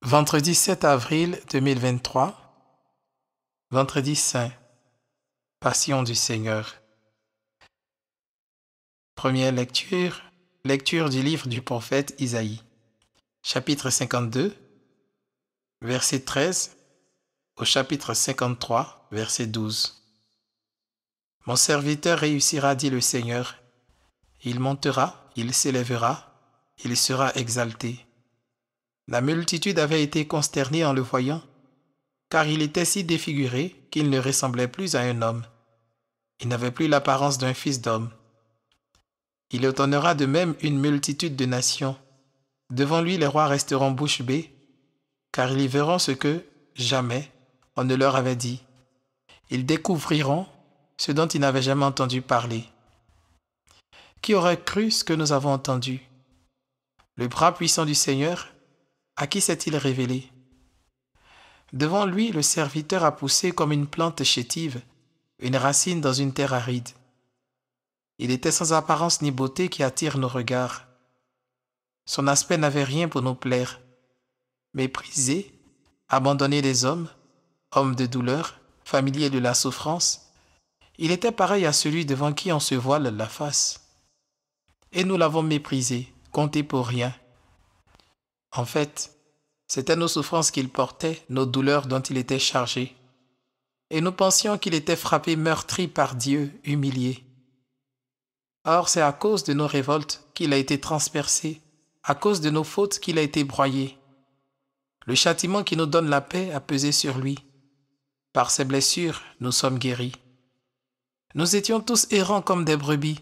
Vendredi 7 avril 2023, Vendredi saint, Passion du Seigneur. Première lecture, lecture du livre du prophète Isaïe, chapitre 52, verset 13 au chapitre 53, verset 12. Mon serviteur réussira, dit le Seigneur. Il montera, il s'élèvera, il sera exalté. La multitude avait été consternée en le voyant, car il était si défiguré qu'il ne ressemblait plus à un homme. Il n'avait plus l'apparence d'un fils d'homme. Il étonnera de même une multitude de nations. Devant lui, les rois resteront bouche bée, car ils y verront ce que, jamais, on ne leur avait dit. Ils découvriront ce dont ils n'avaient jamais entendu parler. Qui aurait cru ce que nous avons entendu? Le bras puissant du Seigneur, à qui s'est-il révélé? Devant lui, le serviteur a poussé comme une plante chétive, une racine dans une terre aride. Il était sans apparence ni beauté qui attire nos regards. Son aspect n'avait rien pour nous plaire. Méprisé, abandonné des hommes, homme de douleur, familier de la souffrance, il était pareil à celui devant qui on se voile la face. Et nous l'avons méprisé, compté pour rien. En fait, c'était nos souffrances qu'il portait, nos douleurs dont il était chargé. Et nous pensions qu'il était frappé, meurtri par Dieu, humilié. Or, c'est à cause de nos révoltes qu'il a été transpercé, à cause de nos fautes qu'il a été broyé. Le châtiment qui nous donne la paix a pesé sur lui. Par ses blessures, nous sommes guéris. Nous étions tous errants comme des brebis.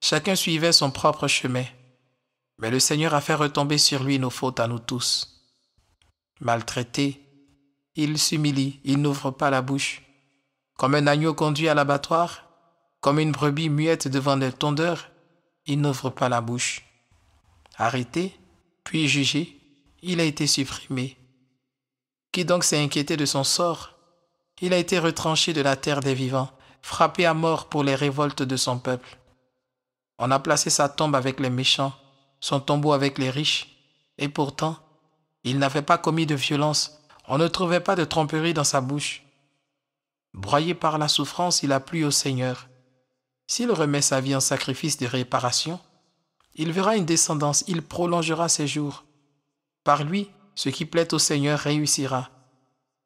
Chacun suivait son propre chemin. Mais le Seigneur a fait retomber sur lui nos fautes à nous tous. Maltraité, il s'humilie, il n'ouvre pas la bouche. Comme un agneau conduit à l'abattoir, comme une brebis muette devant les tondeurs, il n'ouvre pas la bouche. Arrêté, puis jugé, il a été supprimé. Qui donc s'est inquiété de son sort? Il a été retranché de la terre des vivants, frappé à mort pour les révoltes de son peuple. On a placé sa tombe avec les méchants, son tombeau avec les riches, et pourtant, il n'avait pas commis de violence, on ne trouvait pas de tromperie dans sa bouche. Broyé par la souffrance, il a plu au Seigneur. S'il remet sa vie en sacrifice de réparation, il verra une descendance, il prolongera ses jours. Par lui, ce qui plaît au Seigneur réussira.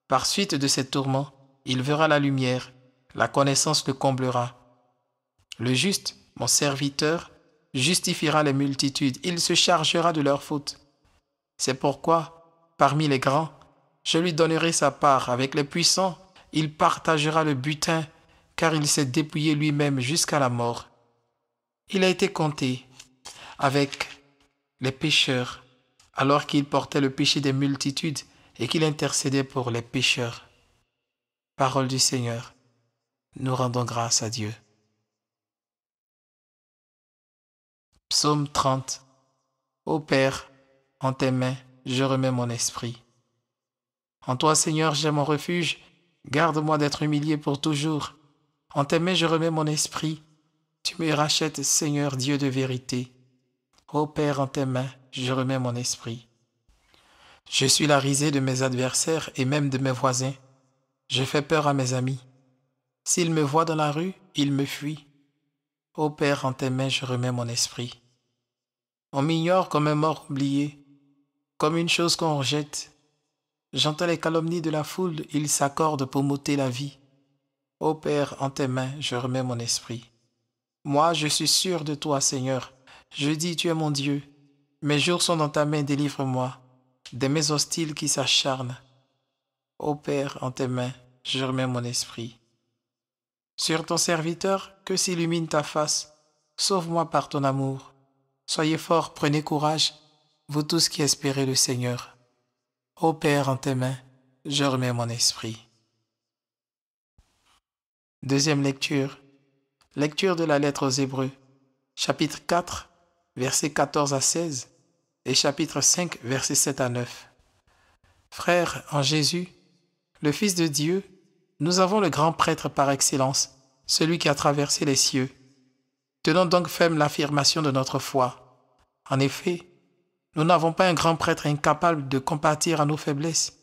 Par suite de ses tourments, il verra la lumière, la connaissance le comblera. Le juste, mon serviteur, justifiera les multitudes, il se chargera de leurs fautes. C'est pourquoi, parmi les grands, je lui donnerai sa part. Avec les puissants, il partagera le butin, car il s'est dépouillé lui-même jusqu'à la mort. Il a été compté avec les pécheurs, alors qu'il portait le péché des multitudes et qu'il intercédait pour les pécheurs. Parole du Seigneur, nous rendons grâce à Dieu. Psaume 30. Ô Père, en tes mains, je remets mon esprit. En toi, Seigneur, j'ai mon refuge. Garde-moi d'être humilié pour toujours. En tes mains, je remets mon esprit. Tu me rachètes, Seigneur, Dieu de vérité. Ô Père, en tes mains, je remets mon esprit. Je suis la risée de mes adversaires et même de mes voisins. Je fais peur à mes amis. S'ils me voient dans la rue, ils me fuient. Ô Père, en tes mains, je remets mon esprit. On m'ignore comme un mort oublié, comme une chose qu'on rejette. J'entends les calomnies de la foule, ils s'accordent pour m'ôter la vie. Ô Père, en tes mains, je remets mon esprit. Moi, je suis sûr de toi, Seigneur. Je dis, tu es mon Dieu. Mes jours sont dans ta main, délivre-moi des mains hostiles qui s'acharnent. Ô Père, en tes mains, je remets mon esprit. Sur ton serviteur, que s'illumine ta face. Sauve-moi par ton amour. Soyez forts, prenez courage, vous tous qui espérez le Seigneur. Ô Père, en tes mains, je remets mon esprit. Deuxième lecture. Lecture de la lettre aux Hébreux, chapitre 4, versets 14 à 16 et chapitre 5, versets 7 à 9. Frères, en Jésus, le Fils de Dieu, nous avons le grand prêtre par excellence, celui qui a traversé les cieux. Tenons donc ferme l'affirmation de notre foi. En effet, Nous n'avons pas un grand prêtre incapable de compatir à nos faiblesses,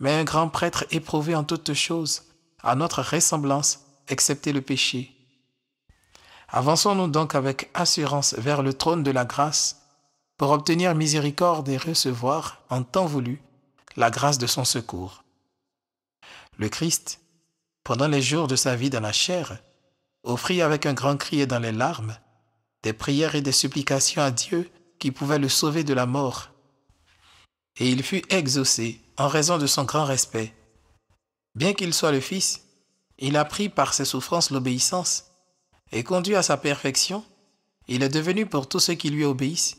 mais un grand prêtre éprouvé en toutes choses, à notre ressemblance, excepté le péché. Avançons-nous donc avec assurance vers le trône de la grâce pour obtenir miséricorde et recevoir, en temps voulu, la grâce de son secours. Le Christ, pendant les jours de sa vie dans la chair, offrit avec un grand cri et dans les larmes des prières et des supplications à Dieu qui pouvaient le sauver de la mort. Et il fut exaucé en raison de son grand respect. Bien qu'il soit le Fils, il a pris par ses souffrances l'obéissance et conduit à sa perfection, il est devenu pour tous ceux qui lui obéissent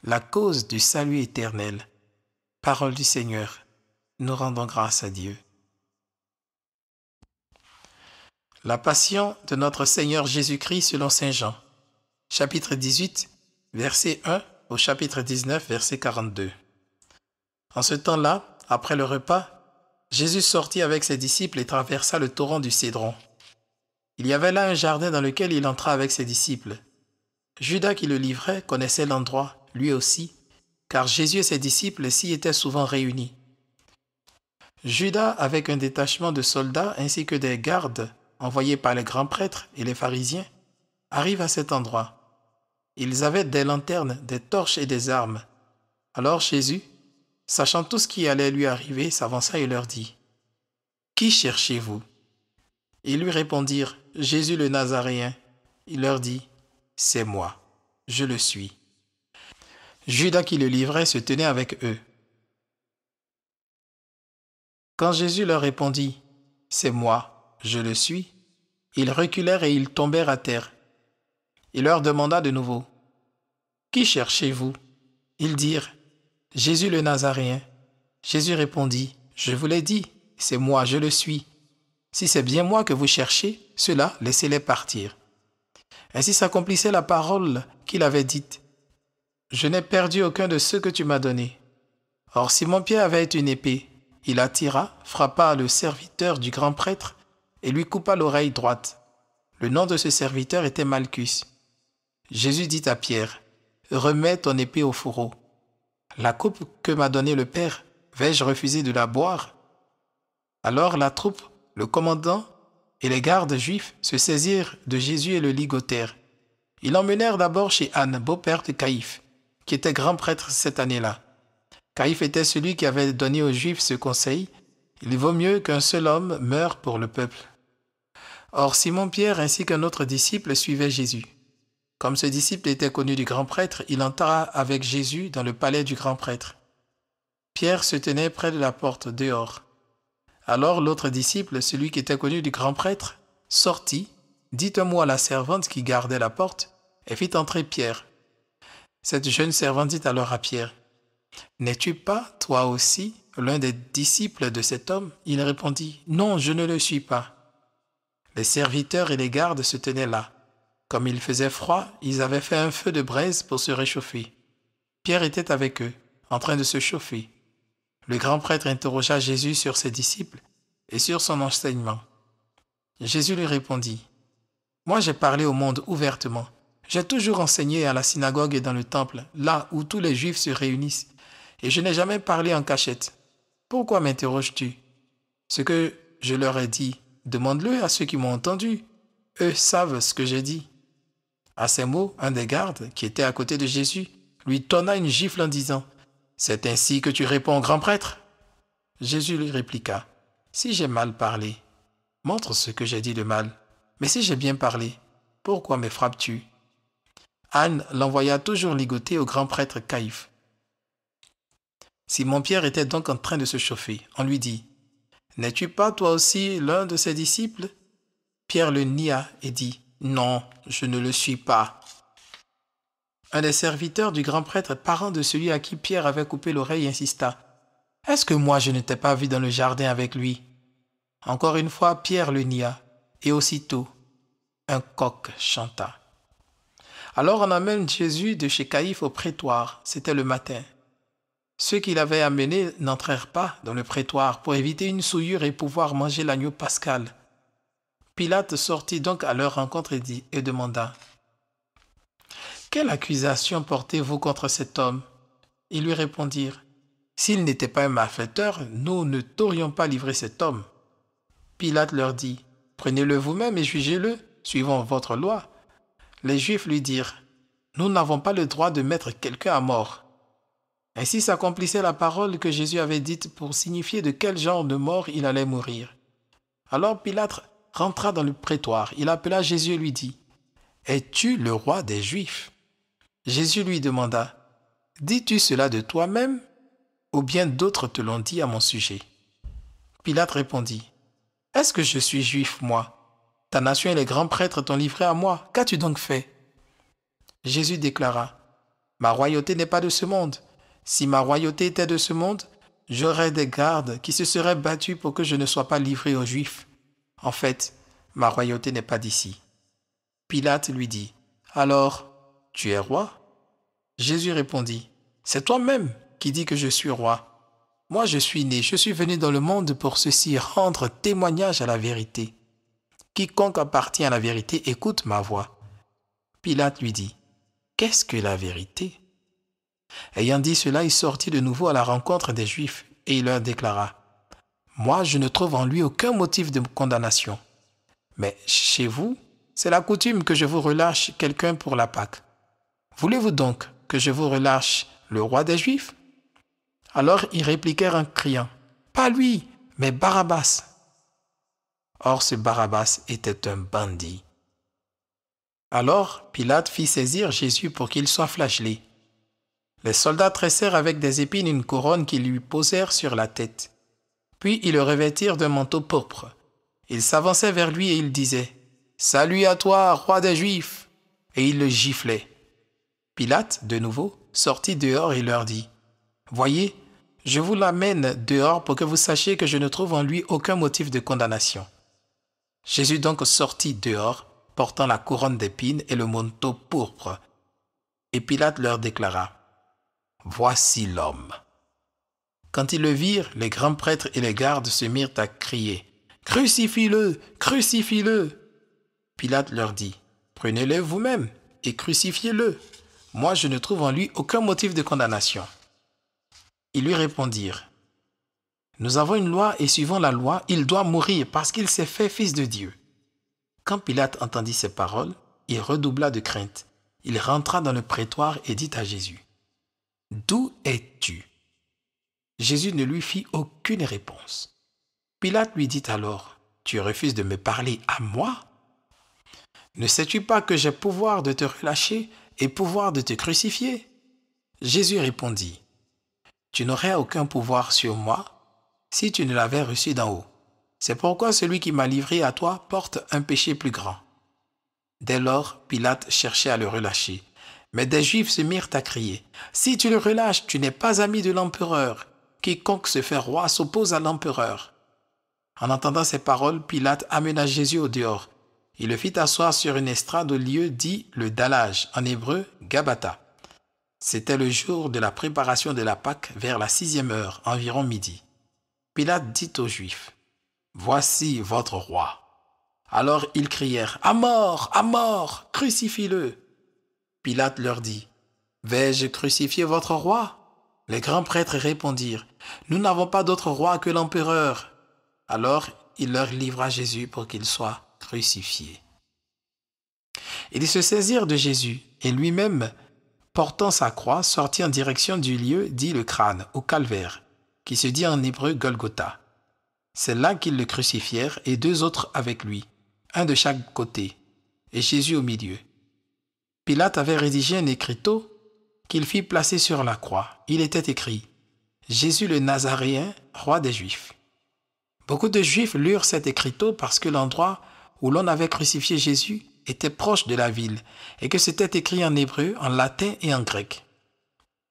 la cause du salut éternel. Parole du Seigneur, nous rendons grâce à Dieu. La passion de notre Seigneur Jésus-Christ selon Saint Jean, chapitre 18, verset 1 au chapitre 19, verset 42. En ce temps-là, après le repas, Jésus sortit avec ses disciples et traversa le torrent du Cédron. Il y avait là un jardin dans lequel il entra avec ses disciples. Judas qui le livrait connaissait l'endroit, lui aussi, car Jésus et ses disciples s'y étaient souvent réunis. Judas, avec un détachement de soldats ainsi que des gardes envoyés par les grands prêtres et les pharisiens, arrive à cet endroit. Ils avaient des lanternes, des torches et des armes. Alors Jésus, sachant tout ce qui allait lui arriver, s'avança et leur dit : « Qui cherchez-vous ? » Ils lui répondirent : « Jésus le Nazaréen. » Il leur dit : « C'est moi, je le suis. » Judas qui le livrait se tenait avec eux. Quand Jésus leur répondit : « C'est moi, je le suis », ils reculèrent et ils tombèrent à terre. Il leur demanda de nouveau : « Qui cherchez-vous ? » Ils dirent : « Jésus le Nazaréen. » Jésus répondit : « Je vous l'ai dit, c'est moi, je le suis. Si c'est bien moi que vous cherchez, ceux-là, laissez-les partir. » Ainsi s'accomplissait la parole qu'il avait dite : « Je n'ai perdu aucun de ceux que tu m'as donnés. » Or Simon-Pierre avait une épée. Il la tira, frappa le serviteur du grand prêtre et lui coupa l'oreille droite. Le nom de ce serviteur était Malchus. Jésus dit à Pierre : « Remets ton épée au fourreau. La coupe que m'a donnée le Père, vais-je refuser de la boire ?» Alors la troupe, le commandant et les gardes juifs se saisirent de Jésus et le ligotèrent. Ils l'emmenèrent d'abord chez Anne, beau-père de Caïphe, qui était grand prêtre cette année-là. Caïphe était celui qui avait donné aux Juifs ce conseil : il vaut mieux qu'un seul homme meure pour le peuple. Or Simon-Pierre ainsi qu'un autre disciple suivaient Jésus. Comme ce disciple était connu du grand prêtre, il entra avec Jésus dans le palais du grand prêtre. Pierre se tenait près de la porte, dehors. Alors l'autre disciple, celui qui était connu du grand prêtre, sortit, dit un mot à la servante qui gardait la porte, et fit entrer Pierre. Cette jeune servante dit alors à Pierre : « N'es-tu pas, toi aussi, l'un des disciples de cet homme ? » Il répondit : « Non, je ne le suis pas. » Les serviteurs et les gardes se tenaient là. Comme il faisait froid, ils avaient fait un feu de braise pour se réchauffer. Pierre était avec eux, en train de se chauffer. Le grand prêtre interrogea Jésus sur ses disciples et sur son enseignement. Jésus lui répondit : « Moi j'ai parlé au monde ouvertement. J'ai toujours enseigné à la synagogue et dans le temple, là où tous les Juifs se réunissent, et je n'ai jamais parlé en cachette. Pourquoi m'interroges-tu ? Ce que je leur ai dit, demande-le à ceux qui m'ont entendu. Eux savent ce que j'ai dit. » À ces mots, un des gardes, qui était à côté de Jésus, lui donna une gifle en disant : « C'est ainsi que tu réponds au grand prêtre ? » Jésus lui répliqua : « Si j'ai mal parlé, montre ce que j'ai dit de mal. Mais si j'ai bien parlé, pourquoi me frappes-tu » Anne l'envoya toujours ligoter au grand prêtre Caïphe. Simon-Pierre était donc en train de se chauffer. On lui dit : « N'es-tu pas toi aussi l'un de ses disciples ?» Pierre le nia et dit : « Non, je ne le suis pas. » Un des serviteurs du grand prêtre, parent de celui à qui Pierre avait coupé l'oreille, insista : « Est-ce que moi je ne t'ai pas vu dans le jardin avec lui ?» Encore une fois, Pierre le nia, et aussitôt, un coq chanta. Alors on amène Jésus de chez Caïphe au prétoire, c'était le matin. Ceux qui l'avaient amené n'entrèrent pas dans le prétoire pour éviter une souillure et pouvoir manger l'agneau pascal. Pilate sortit donc à leur rencontre et demanda : « Quelle accusation portez-vous contre cet homme ? Ils lui répondirent, « S'il n'était pas un malfaiteur, nous ne t'aurions pas livré cet homme. » Pilate leur dit, « Prenez-le vous-même et jugez-le, suivant votre loi. » Les Juifs lui dirent, « Nous n'avons pas le droit de mettre quelqu'un à mort. » Ainsi s'accomplissait la parole que Jésus avait dite pour signifier de quel genre de mort il allait mourir. Alors Pilate rentra dans le prétoire. Il appela Jésus et lui dit, « Es-tu le roi des Juifs ?» Jésus lui demanda, « Dis-tu cela de toi-même, ou bien d'autres te l'ont dit à mon sujet ?» Pilate répondit, « Est-ce que je suis juif, moi? Ta nation et les grands prêtres t'ont livré à moi. Qu'as-tu donc fait? » Jésus déclara, « Ma royauté n'est pas de ce monde. Si ma royauté était de ce monde, j'aurais des gardes qui se seraient battus pour que je ne sois pas livré aux Juifs. En fait, ma royauté n'est pas d'ici. » Pilate lui dit, « Alors, tu es roi? » Jésus répondit, « C'est toi-même qui dis que je suis roi. Moi je suis né, je suis venu dans le monde pour ceci, rendre témoignage à la vérité. Quiconque appartient à la vérité écoute ma voix. » Pilate lui dit, « Qu'est-ce que la vérité? » Ayant dit cela, il sortit de nouveau à la rencontre des Juifs et il leur déclara, « Moi, je ne trouve en lui aucun motif de condamnation. Mais chez vous, c'est la coutume que je vous relâche quelqu'un pour la Pâque. Voulez-vous donc que je vous relâche le roi des Juifs? » Alors ils répliquèrent en criant, « Pas lui, mais Barabbas. » Or ce Barabbas était un bandit. Alors Pilate fit saisir Jésus pour qu'il soit flagellé. Les soldats tressèrent avec des épines une couronne qu'ils lui posèrent sur la tête. Puis ils le revêtirent d'un manteau pourpre. Ils s'avançaient vers lui et ils disaient, « Salut à toi, roi des Juifs !» Et ils le giflaient. Pilate, de nouveau, sortit dehors et leur dit, « Voyez, je vous l'amène dehors pour que vous sachiez que je ne trouve en lui aucun motif de condamnation. » Jésus donc sortit dehors, portant la couronne d'épines et le manteau pourpre. Et Pilate leur déclara, « Voici l'homme. » Quand ils le virent, les grands prêtres et les gardes se mirent à crier, « Crucifie-le! Crucifie-le » Pilate leur dit, « Prenez-le vous-même et crucifiez-le. Moi, je ne trouve en lui aucun motif de condamnation. » Ils lui répondirent, « Nous avons une loi et suivant la loi, il doit mourir parce qu'il s'est fait fils de Dieu. » Quand Pilate entendit ces paroles, il redoubla de crainte. Il rentra dans le prétoire et dit à Jésus, « D'où es-tu » Jésus ne lui fit aucune réponse. Pilate lui dit alors, « Tu refuses de me parler à moi? Ne sais-tu pas que j'ai pouvoir de te relâcher et pouvoir de te crucifier? » Jésus répondit, « Tu n'aurais aucun pouvoir sur moi si tu ne l'avais reçu d'en haut. C'est pourquoi celui qui m'a livré à toi porte un péché plus grand. » Dès lors, Pilate cherchait à le relâcher. Mais des Juifs se mirent à crier, « Si tu le relâches, tu n'es pas ami de l'empereur. Quiconque se fait roi s'oppose à l'empereur. » En entendant ces paroles, Pilate amena Jésus au dehors. Il le fit asseoir sur une estrade au lieu dit le dallage, en hébreu Gabata. C'était le jour de la préparation de la Pâque vers la 6e heure, environ midi. Pilate dit aux Juifs, « Voici votre roi. » Alors ils crièrent, « À mort, crucifie-le » Pilate leur dit, « Vais-je crucifier votre roi ?» Les grands prêtres répondirent, « Nous n'avons pas d'autre roi que l'empereur. » Alors il leur livra Jésus pour qu'il soit crucifié. Ils se saisirent de Jésus et lui-même, portant sa croix, sortit en direction du lieu dit le crâne, au calvaire, qui se dit en hébreu Golgotha. C'est là qu'ils le crucifièrent et 2 autres avec lui, un de chaque côté, et Jésus au milieu. Pilate avait rédigé un écriteau qu'il fit placer sur la croix. Il était écrit « Jésus le Nazaréen, roi des Juifs ». Beaucoup de Juifs lurent cet écriteau parce que l'endroit où l'on avait crucifié Jésus était proche de la ville et que c'était écrit en hébreu, en latin et en grec.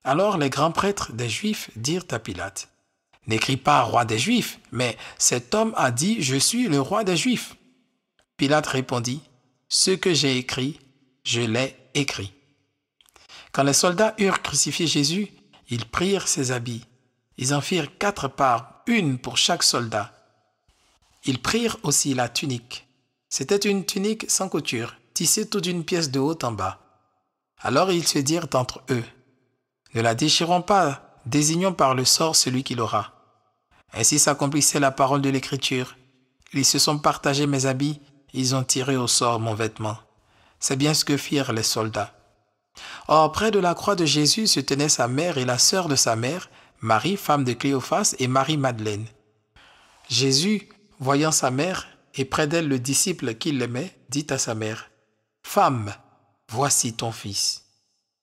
Alors les grands prêtres des Juifs dirent à Pilate, « N'écris pas roi des Juifs, mais cet homme a dit « Je suis le roi des Juifs ». Pilate répondit, « Ce que j'ai écrit, je l'ai écrit. » Quand les soldats eurent crucifié Jésus, ils prirent ses habits. Ils en firent 4 parts, une pour chaque soldat. Ils prirent aussi la tunique. C'était une tunique sans couture, tissée tout d'une pièce de haut en bas. Alors ils se dirent entre eux, Ne la déchirons pas, désignons par le sort celui qui l'aura. Ainsi s'accomplissait la parole de l'Écriture. Ils se sont partagés mes habits, ils ont tiré au sort mon vêtement. C'est bien ce que firent les soldats. Or, près de la croix de Jésus se tenaient sa mère et la sœur de sa mère, Marie, femme de Cléophas, et Marie-Madeleine. Jésus, voyant sa mère, et près d'elle le disciple qui l'aimait, dit à sa mère, « Femme, voici ton fils. »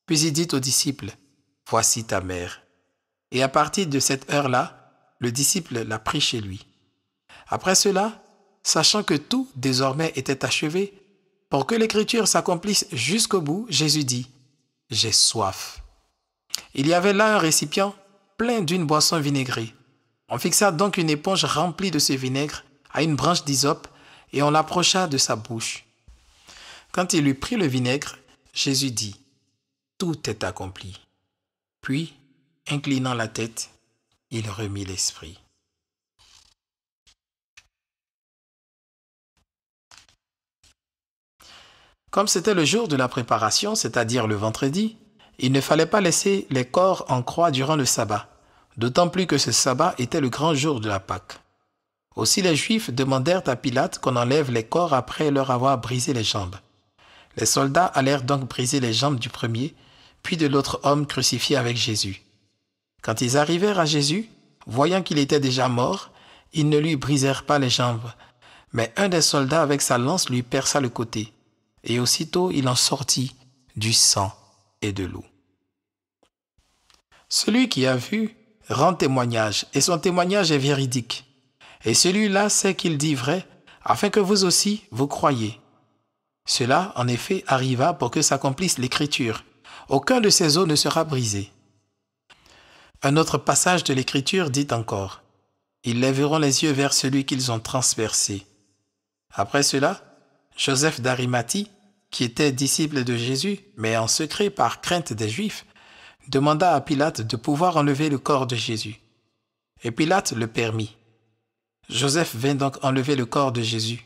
Puis il dit au disciple, « Voici ta mère. » Et à partir de cette heure-là, le disciple l'a pris chez lui. Après cela, sachant que tout désormais était achevé, pour que l'écriture s'accomplisse jusqu'au bout, Jésus dit, « J'ai soif. » Il y avait là un récipient plein d'une boisson vinaigrée. On fixa donc une éponge remplie de ce vinaigre à une branche d'hysope et on l'approcha de sa bouche. Quand il eut pris le vinaigre, Jésus dit, « Tout est accompli. » Puis, inclinant la tête, il remit l'esprit. Comme c'était le jour de la préparation, c'est-à-dire le vendredi, il ne fallait pas laisser les corps en croix durant le sabbat, d'autant plus que ce sabbat était le grand jour de la Pâque. Aussi les Juifs demandèrent à Pilate qu'on enlève les corps après leur avoir brisé les jambes. Les soldats allèrent donc briser les jambes du premier, puis de l'autre homme crucifié avec Jésus. Quand ils arrivèrent à Jésus, voyant qu'il était déjà mort, ils ne lui brisèrent pas les jambes, mais un des soldats avec sa lance lui perça le côté, et aussitôt il en sortit du sang et de l'eau. Celui qui a vu rend témoignage, et son témoignage est véridique. Et celui-là sait qu'il dit vrai, afin que vous aussi vous croyiez. Cela, en effet, arriva pour que s'accomplisse l'Écriture. Aucun de ces os ne sera brisé. Un autre passage de l'Écriture dit encore, « Ils lèveront les yeux vers celui qu'ils ont transpercé. » Après cela, Joseph d'Arimathie, qui était disciple de Jésus, mais en secret par crainte des Juifs, demanda à Pilate de pouvoir enlever le corps de Jésus. Et Pilate le permit. Joseph vint donc enlever le corps de Jésus.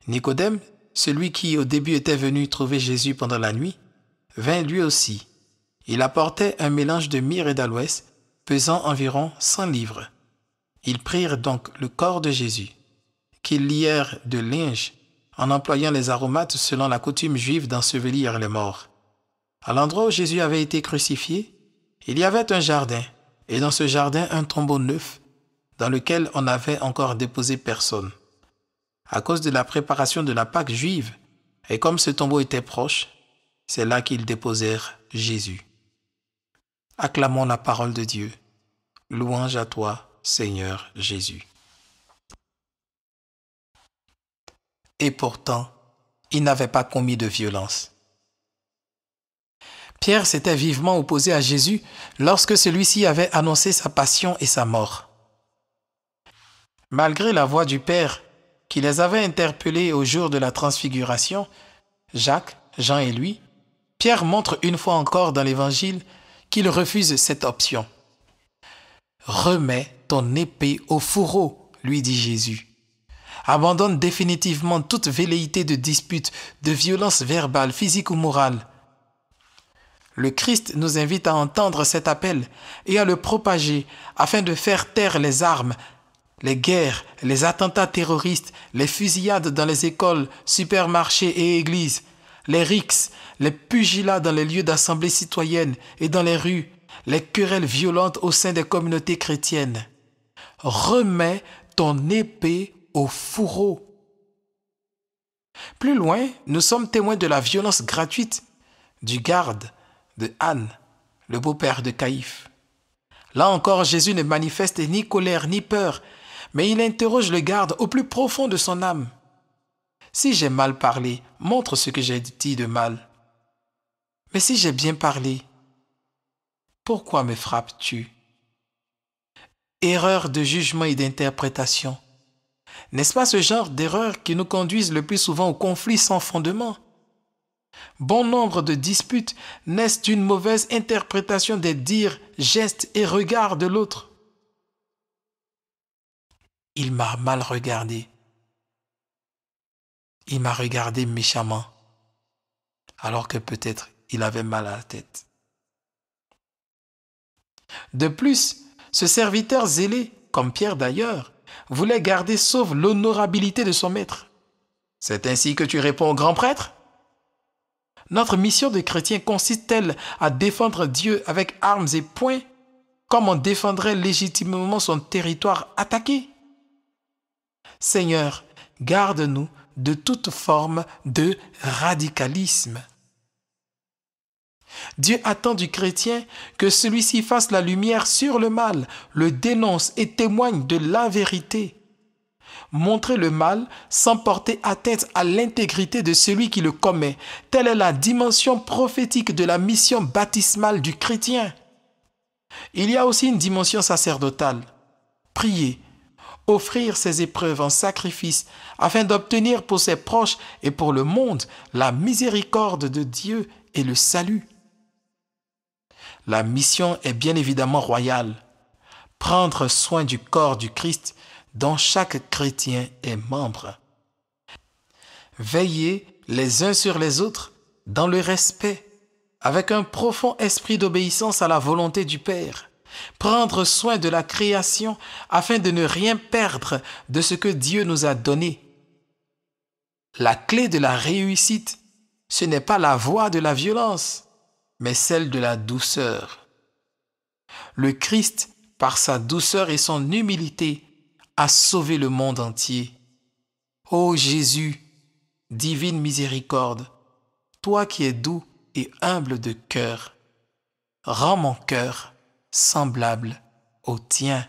Nicodème, celui qui au début était venu trouver Jésus pendant la nuit, vint lui aussi. Il apportait un mélange de myrrhe et d'aloès, pesant environ 100 livres. Ils prirent donc le corps de Jésus, qu'ils lièrent de linge, en employant les aromates selon la coutume juive d'ensevelir les morts. À l'endroit où Jésus avait été crucifié, il y avait un jardin, et dans ce jardin un tombeau neuf, dans lequel on n'avait encore déposé personne. À cause de la préparation de la Pâque juive, et comme ce tombeau était proche, c'est là qu'ils déposèrent Jésus. Acclamons la parole de Dieu. Louange à toi, Seigneur Jésus. Et pourtant, il n'avait pas commis de violence. Pierre s'était vivement opposé à Jésus lorsque celui-ci avait annoncé sa passion et sa mort. Malgré la voix du Père qui les avait interpellés au jour de la transfiguration, Jacques, Jean et lui, Pierre montre une fois encore dans l'Évangile qu'il refuse cette option. « Remets ton épée au fourreau », lui dit Jésus. Abandonne définitivement toute velléité de dispute, de violence verbale, physique ou morale. Le Christ nous invite à entendre cet appel et à le propager afin de faire taire les armes, les guerres, les attentats terroristes, les fusillades dans les écoles, supermarchés et églises, les rixes, les pugilats dans les lieux d'assemblée citoyenne et dans les rues, les querelles violentes au sein des communautés chrétiennes. Remets ton épée au fourreau. Plus loin, nous sommes témoins de la violence gratuite du garde de Anne, le beau-père de Caïphe. Là encore, Jésus ne manifeste ni colère ni peur, mais il interroge le garde au plus profond de son âme. Si j'ai mal parlé, montre ce que j'ai dit de mal. Mais si j'ai bien parlé, pourquoi me frappes-tu? Erreur de jugement et d'interprétation. N'est-ce pas ce genre d'erreurs qui nous conduisent le plus souvent au conflit sans fondement? Bon nombre de disputes naissent d'une mauvaise interprétation des dires, gestes et regards de l'autre. Il m'a mal regardé. Il m'a regardé méchamment, alors que peut-être il avait mal à la tête. De plus, ce serviteur zélé, comme Pierre d'ailleurs, voulait garder sauve l'honorabilité de son maître. C'est ainsi que tu réponds au grand prêtre? Notre mission de chrétien consiste-t-elle à défendre Dieu avec armes et poings, comme on défendrait légitimement son territoire attaqué? Seigneur, garde-nous de toute forme de radicalisme. Dieu attend du chrétien que celui-ci fasse la lumière sur le mal, le dénonce et témoigne de la vérité. Montrer le mal sans porter atteinte à l'intégrité de celui qui le commet, telle est la dimension prophétique de la mission baptismale du chrétien. Il y a aussi une dimension sacerdotale. Prier, offrir ses épreuves en sacrifice afin d'obtenir pour ses proches et pour le monde la miséricorde de Dieu et le salut. La mission est bien évidemment royale. Prendre soin du corps du Christ dont chaque chrétien est membre. Veiller les uns sur les autres dans le respect, avec un profond esprit d'obéissance à la volonté du Père. Prendre soin de la création afin de ne rien perdre de ce que Dieu nous a donné. La clé de la réussite, ce n'est pas la voie de la violence, mais celle de la douceur. Le Christ, par sa douceur et son humilité, a sauvé le monde entier. Ô Jésus, divine miséricorde, toi qui es doux et humble de cœur, rends mon cœur semblable au tien.